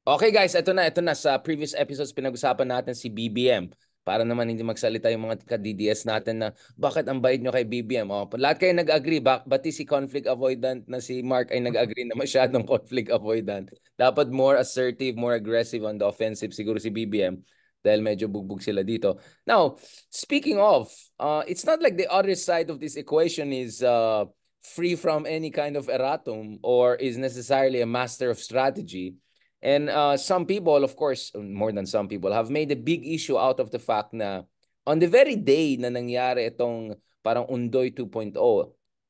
Okay guys, ito na. Sa previous episodes pinag-usapan natin si BBM. Para naman hindi magsalita yung mga ka-DDS natin na bakit ang bait nyo kay BBM. Lahat kayo nag-agree, bati si conflict avoidant na si Mark ay nag-agree na masyadong conflict avoidant. Dapat more assertive, more aggressive on the offensive siguro si BBM dahil medyo bugbog sila dito. Now, speaking of, it's not like the other side of this equation is free from any kind of erratum or is necessarily a master of strategy. And some people, of course, more than some people, have made a big issue out of the fact na on the very day na nangyari itong parang Undoy 2.0,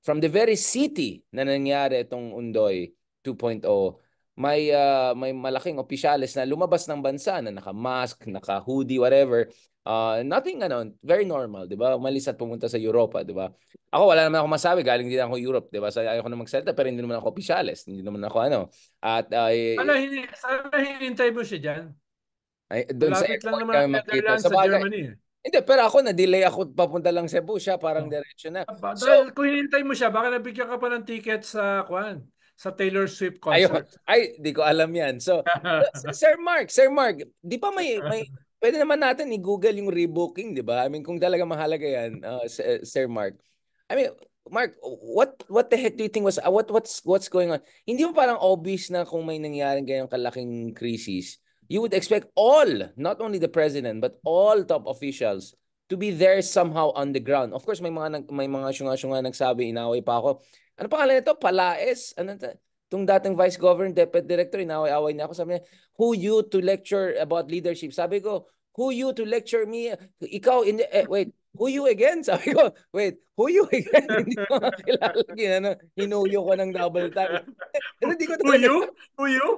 from the very city na nangyari itong Undoy 2.0, may malaking opisyales na lumabas ng bansa na naka-mask, naka-hoodie, whatever. Nothing, very normal, di ba? Umalis at pumunta sa Europa, di ba? Ako, wala naman ako masabi. Galing din ako Europe, di ba? So, ayoko na magsalita, pero hindi naman ako opisyales. Hindi naman ako, At Sana hinintay mo siya dyan. doon sa Malapit lang airport naman kami ang magkita. Netherlands Sa sa bagay. Germany. Hindi, pero ako na-delay ako papunta lang Cebu. Siya parang Oh. diretso na. Dahil So, kung hinintay mo siya, baka nabigyan ka pa ng ticket sa Taylor Swift ayun. concert. Ay, di ko alam yan. So, Sir Mark, di pa pwede naman natin i-google yung rebooking, di ba? I mean, kung talaga mahalaga yan, Sir Mark. I mean, Mark, what the heck do you think was, what's going on? Hindi mo parang obvious na kung may nangyaring ganyang kalaking crisis, you would expect all, not only the president, but all top officials to be there somehow on the ground. Of course, may mga syunga-syunga nagsabi, inaway pa ako. Ano pangalan nito? Palaes? Tung dating vice governor, deputy director, inaway-away niya ako. Sabi niya, who you to lecture about leadership? Sabi ko, who you to lecture me? Ikaw, wait, who you again? Sabi ko, wait, who you again? Hindi ko makakilala. Hinuyo ko ng double time. Hindi ko Who talaga. you? Who you?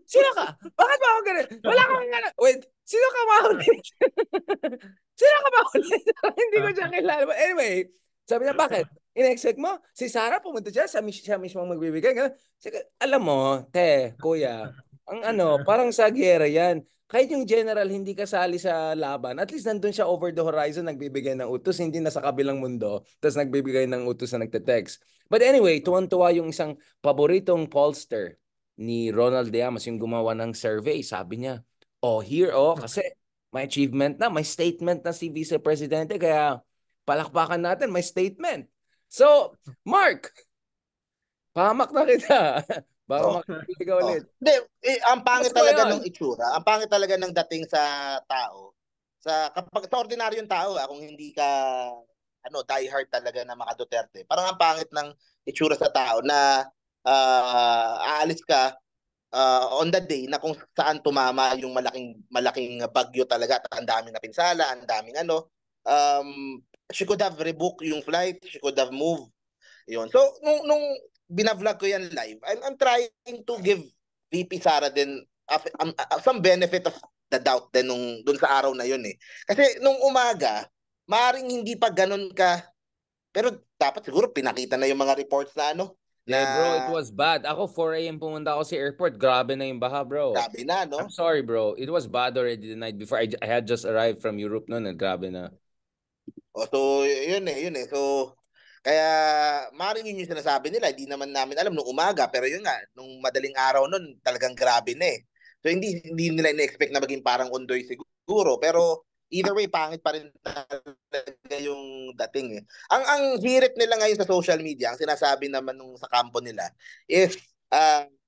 Sino ka? Bakit ba ako ganun? Wala kang ganun. Wait, sino ka maulit? Sino ka maulit? Hindi ko siya kilala. But anyway, sabi niya, bakit? In-expect mo? Si Sarah pumunta siya, siya mismo ang magbibigay. Ganun. Alam mo, kuya, ang parang sa giyera yan. Kahit yung general hindi kasali sa laban, at least nandun siya over the horizon, nagbibigay ng utos, hindi na sa kabilang mundo, tapos nagbibigay ng utos na nagte-text. But anyway, tuwan-tuwa yung isang paboritong pollster ni Ronald Llamas, yung gumawa ng survey. Sabi niya, kasi may achievement na, may statement na si Vice Presidente, kaya palakpakan natin, may statement. So, Mark, pahamak na kita. Baka Oh. makikita ka ulit. Hindi, ang What's pangit going talaga on? ng itsura. Ang pangit talaga ng dating sa tao. Kapag sa ordinaryong tao, kung hindi ka die hard talaga na Maka Duterte. Parang ang pangit ng itsura sa tao na aalis ka on the day na kung saan tumama yung malaking bagyo talaga at ang daming napinsala, ang daming she could have rebooked yung flight, she could have moved. Yun. So nung binavlog ko yan live, I'm trying to give VP Sara din some benefit of the doubt din dun sa araw na yun eh. Kasi nung umaga, maaring hindi pa ganun ka, pero dapat siguro pinakita na yung mga reports na Bro, it was bad. Ako, 4 a.m. pumunta ako sa airport. Grabe na yung baha, bro. grabe na, I'm sorry, bro. It was bad already the night before. I had just arrived from Europe noon. Grabe na. So, yun eh. So, kaya maaaring yun yung sinasabi nila. Hindi naman namin alam nung umaga. Pero yun nga, nung madaling araw nun, talagang grabe na eh. So, hindi nila ina-expect na maging parang Undoy siguro. Pero, either way, pangit pa rin talaga yung dating eh. Ang hirit nila ngayon sa social media, ang sinasabi naman nung sa kampo nila, is,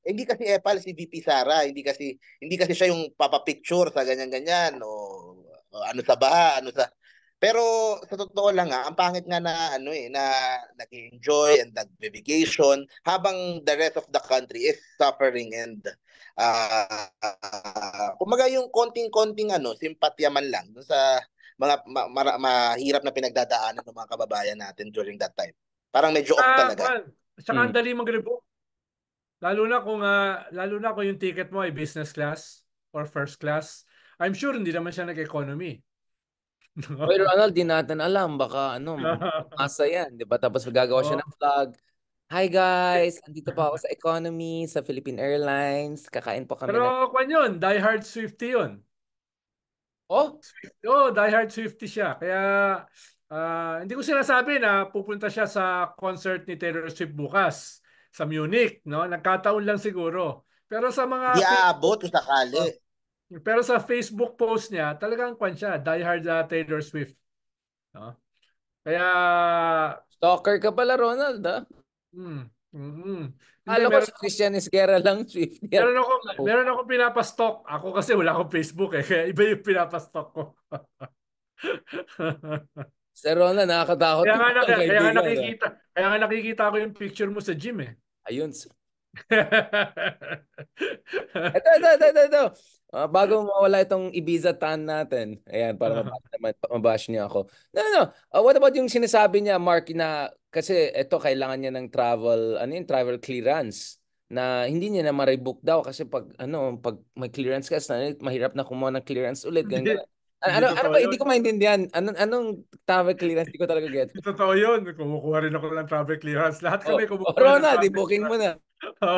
hindi kasi epal si VP Sara. Hindi kasi siya yung papapicture sa ganyan-ganyan o ano sa baha, pero sa totoo lang ang pangit nga na na nag-enjoy and nag-vacation habang the rest of the country is suffering and kumaga yung konting-konting simpatya man lang dun sa mga mahirap na pinagdadaanan ng mga kababayan natin during that time. Parang medyo off talaga. Tsaka ang dali mag-rebook. Lalo na kung yung ticket mo ay business class or first class. I'm sure hindi naman siya nag-economy. Oy, Ronald, di natin alam. Baka, masa yan. Di ba? Tapos gagawa siya Oh. ng vlog. Hi, guys. Andito pa ako sa economy, sa Philippine Airlines. Kakain po kami ng... Pero kwan yun, diehard Swiftie yun. Oh? Diehard Swiftie siya. Kaya hindi ko sinasabi na pupunta siya sa concert ni Taylor Swift bukas sa Munich, no? Nagkataon lang siguro. Pero sa mga Di Facebook, aabot kung sakali. pero sa Facebook post niya, talagang kwan siya, diehard Taylor Swift. No? Kaya, Stalker ka pala, Ronald, ah. mm, mm. Hindi, Akala ko si Christian Esguerra lang, Swiftie at meron ako pinapastalk. Ako kasi wala akong Facebook eh, kaya iba yung pinapastalk ko. Sir Ronald, nakakatakot Kaya yung nga, mga kaya nga kaibigan. Ah. nakikita ko yung picture mo sa gym eh. Ayun. Ito. Bago mawala itong Ibiza tan natin. Ayan, para mabash niya ako. No. What about yung sinasabi niya, Mark, na kasi ito kailangan niya ng travel clearance na hindi niya na ma-rebook daw kasi pag may clearance ka, mahirap na kumuha ng clearance ulit. Hindi, Ganun. hindi Ano totoo ba? yun. Hindi ko maintindihan. Anong travel clearance? Hindi ko talaga get. Hindi totoo yun. Kumukuha rin ako ng travel clearance. Lahat kami kumukuha ng Ronald, travel i-booking mo clearance. na.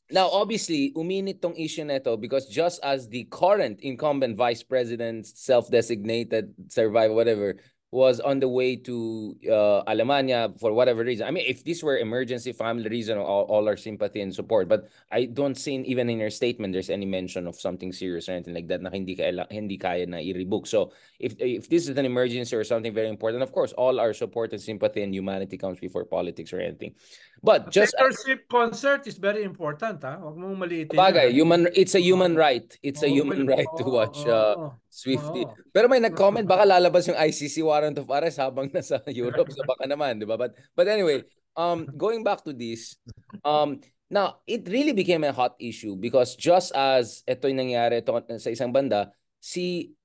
Now, obviously, uminit tong issue na ito because just as the current incumbent vice president, self-designated survivor, whatever, was on the way to Alemania for whatever reason. I mean, if this were emergency family reason, all our sympathy and support. But I don't see even in your statement there's any mention of something serious or anything like that na hindi kaya na i-rebook. So if this is an emergency or something very important, of course, all our support and sympathy and humanity comes before politics or anything. But just Taylor Swift concert is very important, ha? Huwag mong maliitin yun, bagay, ha? it's a human Oo. right. It's a Oo, human right to watch Swiftie. oo. Pero may nag-comment baka lalabas yung ICC warrant of arrest habang nasa Europe sa baka naman, di ba? But anyway, going back to this, now it really became a hot issue because just as ito yung nangyari sa isang banda, si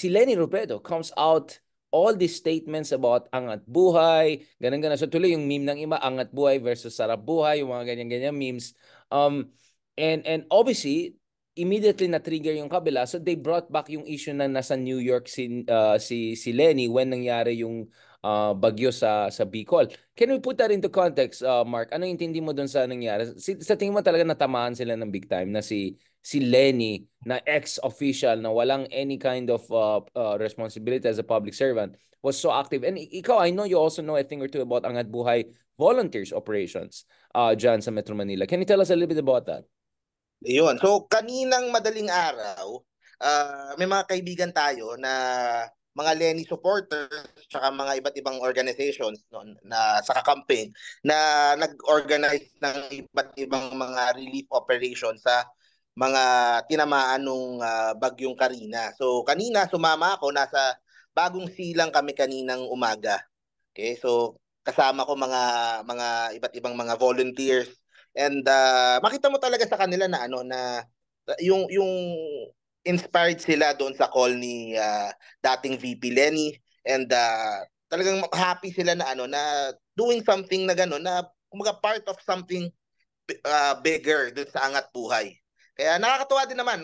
Lenny Robredo comes out all these statements about angat buhay, ganun-ganun. So tuloy yung meme ng ima, angat buhay versus sarap buhay, yung mga ganyan-ganyan memes. And obviously, immediately na-trigger yung kabila. So they brought back yung issue na nasa New York si Lenny when nangyari yung bagyo sa Bicol. Can we put that into context, Mark? Ano yung intindi mo dun sa nangyari? Sa tingin mo talaga natamaan sila ng big time na si Lenny na ex-official na walang any kind of responsibility as a public servant was so active. And ikaw, I know you also know a thing or two about Angat Buhay volunteers operations dyan sa Metro Manila. Can you tell us a little bit about that? Yun. So, kaninang madaling araw, may mga kaibigan tayo na mga Lenny supporters tsaka mga iba't ibang organizations no, na sa campaign na nag-organize ng iba't ibang mga relief operations sa mga tinamaan nung bagyong Karina. So kanina sumama ako, nasa Bagong Silang kami kaninang umaga. Okay? So kasama ko mga iba't ibang mga volunteers and makita mo talaga sa kanila na yung inspired sila doon sa call ni dating VP Lenny and talagang happy sila na na doing something na gano'n na kumaga part of something bigger doon sa Angat Buhay. Kaya nakakatuwa din naman.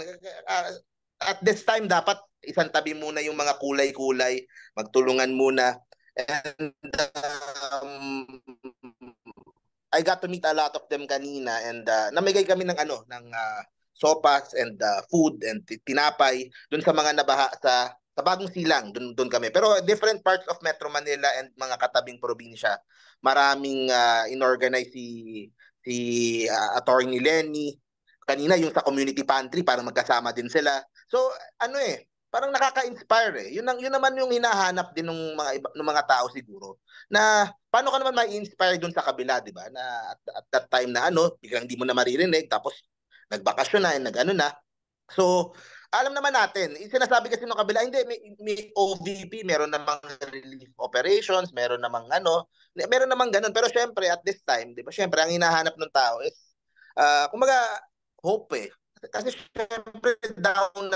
At this time dapat isang tabi muna yung mga kulay-kulay, magtulungan muna. And I got to meet a lot of them kanina and namigay kami ng sopas and food and tinapay doon sa mga nabaha sa Bagong Silang, doon kami. Pero different parts of Metro Manila and mga katabing probinsya, maraming inorganize si Attorney Lenny. Kanina yung sa community pantry para magkasama din sila. So parang nakaka-inspire eh. Yun naman yung hinahanap din ng mga tao siguro. Na paano ka naman ma-inspire doon sa kabila, 'di ba? Na at that time na biglang hindi mo na maririnig tapos nagbakasyon na, na. So, alam naman natin, sinasabi kasi ng kabila, hindi, may OVP, meron namang relief operations, meron namang meron namang ganun. Pero syempre, at this time, di ba, syempre, ang hinahanap ng tao is, kumaga, hope eh. Kasi syempre, down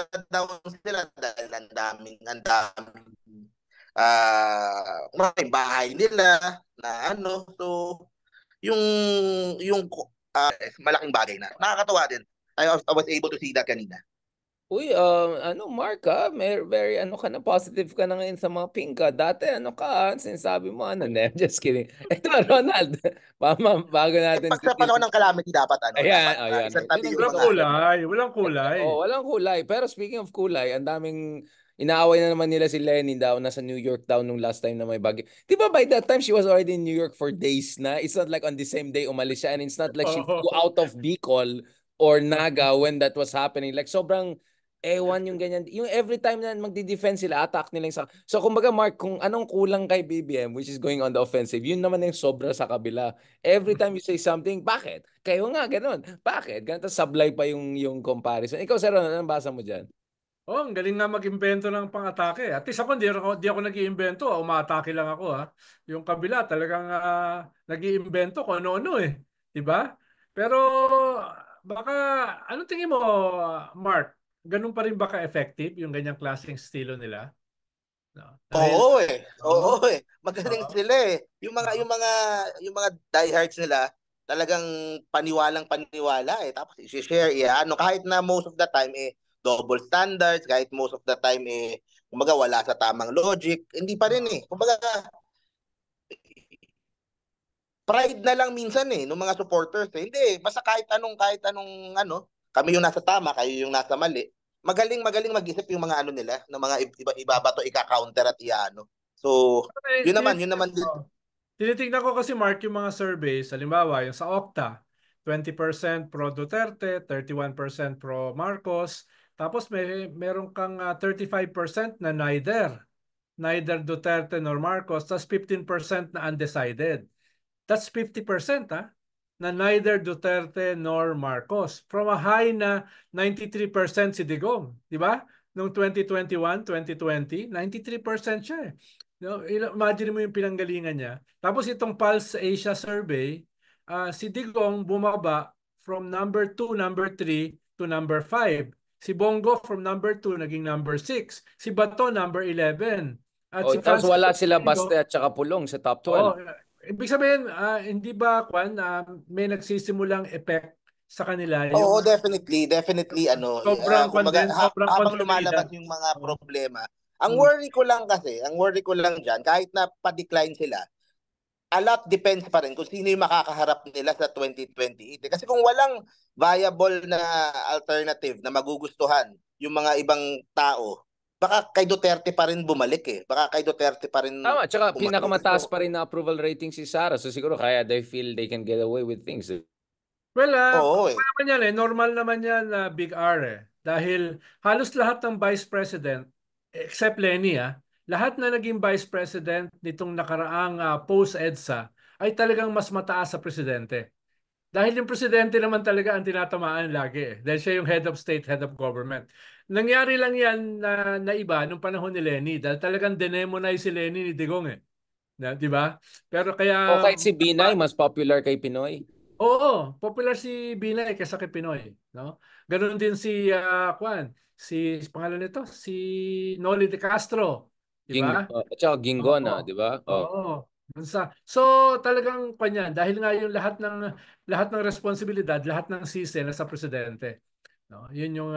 sila dahil ang daming may bahay nila na so, yung malaking bagay na. Nakakatawa din. I was able to see that kanina. Uy, Mark, very, ka na, positive ka na ngayon sa mga pink ka. Dati, sinasabi mo, just kidding. Ito, Ronald, bago natin. Pag sa panahon ng calamity, dapat, Ayan. isang tabi yung Walang kulay. Oo, walang kulay. Pero speaking of kulay, ang daming, Inaaway na naman nila si Lenny daw, nasa New York daw nung last time na may bagyo. Di ba by that time, she was already in New York for days na? It's not like on the same day umalis siya, and it's not like she flew Oo. out of Bicol or Naga when that was happening. Like sobrang ewan yung ganyan. Yung every time na magdi-defense sila, attack nila yung sa... So kumbaga Mark, kung anong kulang kay BBM, which is going on the offensive, yun naman yung sobra sa kabila. Every time you say something, bakit? Kayo nga, ganun. Bakit? Ganun, tapos sablay pa yung comparison. Ikaw, Sir Ron, anong basa mo dyan? Oh, ang galing nga mag-imbento ng pang-atake. At least ako, di ako nag-iimbento. Umatake lang ako, ha. Yung kabila, talagang nag-iimbento kung ano-ano eh. Diba? Pero baka, ano tingin mo, Mark? Ganun pa rin ba ka-effective yung ganyang klaseng estilo nila? No. Dahil, Oo eh. oo, Oo eh. Magaling oo, sila eh. oo. Yung mga diehards nila talagang paniwalang paniwala eh. Tapos i-share ano kahit na most of the time eh double standards, kahit most of the time eh kumbaga wala sa tamang logic, hindi pa rin eh. Kumbaga pride na lang minsan eh ng mga supporters eh. Hindi, basta kahit anong ano, kami yung nasa tama, kayo yung nasa mali. Magaling mag-isip yung mga ano nila, ng mga ibabato, ika-counter at iano. So, Eh, yun naman din. tinitignan ko kasi Mark yung mga surveys, halimbawa yung sa Okta, 20% pro Duterte, 31% pro Marcos, tapos meron kang 35% na neither Duterte nor Marcos, tapos 15% na undecided. That's 50% na neither Duterte nor Marcos. From a high na 93% si Digong, di ba? Noong 2021, 2020, 93% siya eh. No, imagine mo yung pinanggalingan niya. Tapos itong Pulse Asia survey, si Digong bumaba from number 2, number 3 to number 5. Si Bongo from number 2 naging number 6. Si Bato number 11. At Oh, si tapos Francis wala sila Baste Domingo, at saka Pulong sa top 12. oh, ibig sabihin, hindi ba kwan may nagsisimulang effect sa kanila Oo, yung definitely ano, kumbaga sobrang habang lumalabas kontrabida. yung mga Oh. problema, Mm. ang worry ko lang diyan kahit na pa-decline sila, a lot depends pa rin kung sino yung makakaharap nila sa 2028. Kasi kung walang viable na alternative na magugustuhan yung mga ibang tao, baka kay Duterte pa rin bumalik eh. Baka kay Duterte pa rin Tama, tsaka umalik. pinakamataas So, pa rin na approval rating si Sara. So siguro kaya they feel they can get away with things. Well, oo okay eh. naman yan eh. Normal naman yan na Big R eh. Dahil halos lahat ng Vice President, except Lenny lahat na naging Vice President nitong nakaraang post-EDSA ay talagang mas mataas sa Presidente. Dahil yung Presidente naman talaga ang tinatamaan lagi eh. Dahil siya yung head of state, head of government. Nangyari lang yan na iba nung panahon ni Lenny. Dahil talagang demonize si Lenny ni Digong eh. Di ba? Pero O kaya kahit si Binay, mas popular kay Pinoy. oo, popular si Binay kaysa kay Pinoy, no? Ganoon din si Kwan, si pangalan nito, si Noli de Castro, di ba? At saka Oo. Ginggona, di ba? Oh. Oo. So talagang kanya dahil nga yung lahat ng responsibilidad, lahat ng sisi nasa presidente. No? Yun yung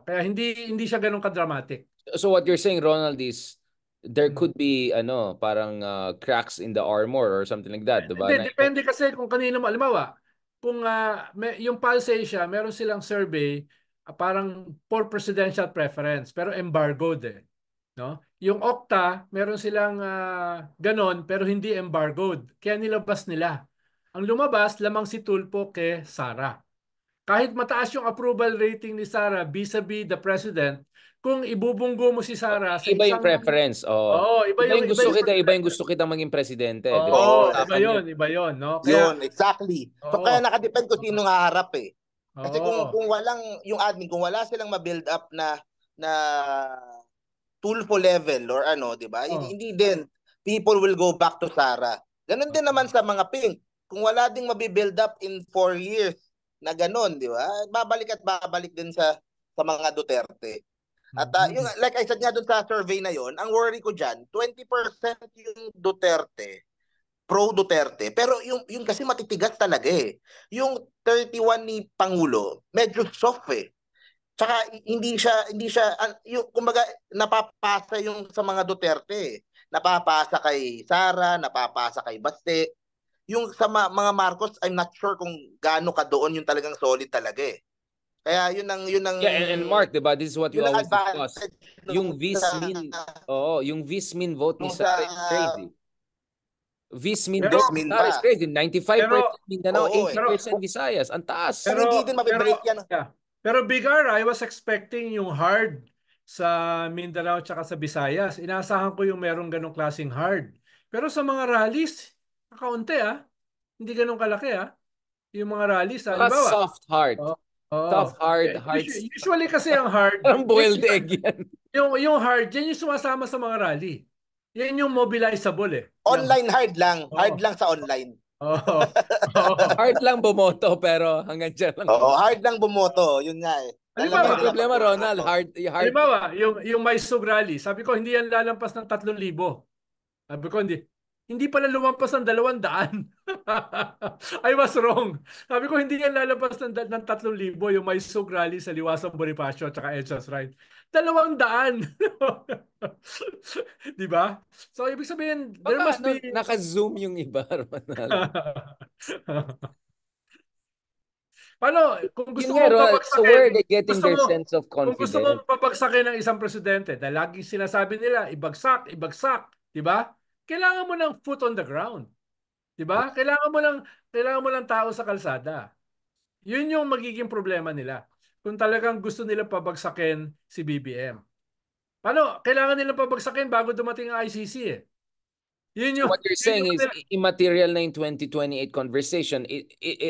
kaya hindi siya ganoon ka-dramatic. So what you're saying, Ronald, is there Hmm. could be parang cracks in the armor or something like that, di ba? Hindi, depende kasi kung kanino mo. Halimbawa, kung yung Pulse Asia, meron silang survey parang for presidential preference, pero embargoed eh. No? Yung Okta, meron silang ganon, pero hindi embargoed. Kaya nilabas nila. Ang lumabas, lamang si Tulfo kay Sara. Kahit mataas yung approval rating ni Sara vis-a-vis the president, kung ibubunggo mo si Sara sa Iba yung isang... preference. Oh. Oo, Iba yung preference. gusto kitang maging presidente, di ba? Yung Oo, Oo, usapan niya. iba yun, no? Kaya, yun, exactly. So oo, kaya nakadepend kung sino haharap eh. Kasi kung oo, walang yung admin, kung wala silang ma-build up na Tulfo level or ano, 'di ba? oo, Hindi din people will go back to Sara. Ganun din naman sa mga pink. Kung wala ding mabibuild up in 4 years na ganun, 'di ba? Babalik at babalik din sa mga Duterte. At yung mhm, like I said nga doon sa survey na yon, ang worry ko diyan, 20% yung Duterte, pro Duterte. Pero yung kasi matitigas talaga eh. Yung 31 ni Pangulo, medyo soft eh. Tsaka hindi siya yung kumbaga napapasa yung sa mga Duterte. Napapasa kay Sara, napapasa kay Baste. Yung sa mga Marcos, I'm not sure kung gaano ka doon yung talagang solid talaga eh. Kaya yun ang Yeah, and Mark, diba, this is what we yun ang always discuss. advantage Yung nung Vismin, yung Vismin vote ni nung sa Sara is crazy. Vismin Pero, vote ni Vismin Sara is pa. crazy. 95% pero, Mindanao, Oo eh. 80% Visayas. Ang taas. Kung hindi din mabibreak yan. yeah. Pero Big R, I was expecting yung hard sa Mindanao tsaka sa Visayas. Inaasahan ko yung merong ganong klaseng hard. Pero sa mga rallies, kakaunti Hindi ganong kalaki Yung mga rallies Saka halimbawa. soft heart. Oo. Oo. Soft hard, hearts. Usually kasi ang hard, Parang boiled egg yan. yung hard, yan yung sumasama sa mga rally. Yan yung mobilizable Online hard lang. Oo. Hard lang sa online. Oo. Oo. Hard lang bumoto pero hanggang dyan lang. Oo, hard lang bumoto. Yun nga eh. Halimbawa, Ang problema, Ronald, hard. Halimbawa, yung Maisog Rally, sabi ko hindi yan lalampas ng 3,000. Sabi ko hindi pala lumampas ng 200. I was wrong. Sabi ko hindi yan lalabas ng 3,000 yung Maisog Rally sa Liwasang Bonifacio at saka Edsa's Right. 200. Di ba? So ibig sabihin, there Baka must be naka-zoom yung iba, Ronald. Paano, kung gusto Yun nga, mong Ronald, so where are pabagsakin, they getting gusto their mo, sense of kung gusto mong confidence? pabagsakin ng isang presidente dahil laging sinasabi nila, ibagsak, ibagsak, di ba? Kailangan mo ng foot on the ground. Di ba? Kailangan mo ng tao sa kalsada. Yun yung magiging problema nila. Kung talagang gusto nila pabagsakin si BBM. Paano? Kailangan nila pabagsakin bago dumating ang ICC So what you're saying is immaterial na yung 2028 conversation.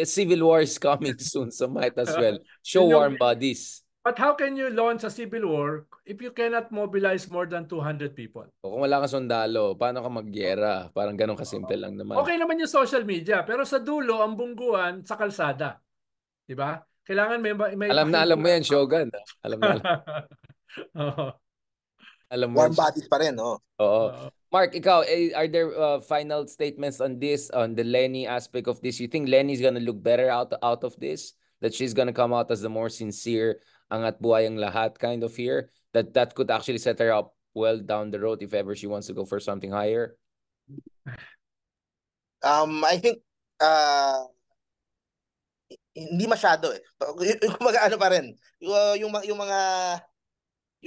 Civil war is coming soon, so might as well show warm bodies. But how can you launch a civil war if you cannot mobilize more than 200 people? O kung wala kang sundalo, paano ka magyera? Parang ganun kasimple lang naman. Okay naman yung social media, pero sa dulo, ang bungguan sa kalsada. Di ba? Kailangan may alam mo yan, Shogun. Alam na. Alam mo warm yan. bodies pa rin, Oo. Mark, ikaw, are there final statements on this, on the Lenny aspect of this? You think Lenny's gonna look better out of this? That she's gonna come out as the more sincere, angat buhay ang lahat kind of here? That could actually set her up well down the road if ever she wants to go for something higher? I think hindi masyado Kumaga ano pa rin. Yung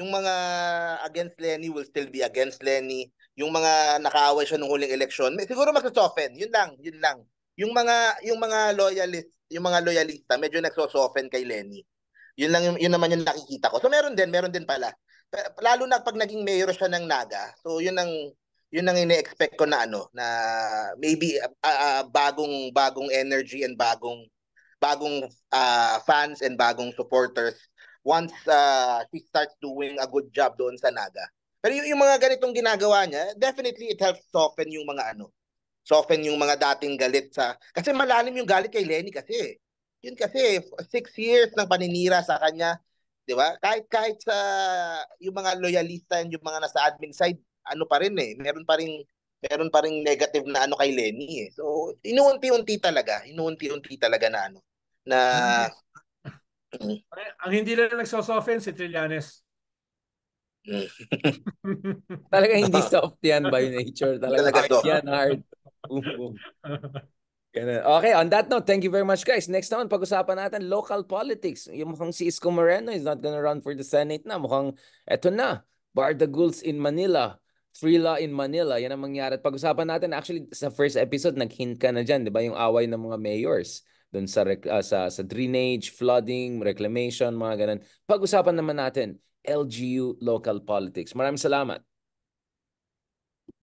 mga against Lenny will still be against Lenny. Yung mga nakaaway siya nung huling eleksyon, siguro magso-soften. Yun lang. Yung mga loyalista medyo nagso-soften kay Lenny. Yun naman yung nakikita ko. So meron din pala. Lalo na pag naging mayor siya ng Naga. So yun ang ine-expect ko na na maybe bagong energy and bagong fans and bagong supporters once she starts doing a good job doon sa Naga. Pero yung mga ganitong ginagawa niya, definitely it helps soften yung mga soften yung mga dating galit kasi malalim yung galit kay Lenny kasi. Yun kasi 6 years ng paninira sa kanya, 'di ba? Kahit sa yung mga loyalista and yung mga nasa admin side, pa rin meron pa ring negative na kay Lenny So inuunti-unti talaga na na ang hindi lang nagso-soften si Trillanes. Talaga hindi soft yan by nature. Talaga hard yan, hard. Boom. Okay, on that note, thank you very much, guys. Next naman, pag-usapan natin local politics. Yung mukhang si Isko Moreno is not gonna run for the Senate na. Mukhang eto na. Bardaguls in Manila. Frila in Manila. Yan ang mangyari. At pag-usapan natin, actually, sa first episode, nag-hint ka na dyan, di ba? Yung away ng mga mayors doon sa drainage, flooding, reclamation, mga ganun. Pag-usapan naman natin, LGU local politics. Maraming salamat.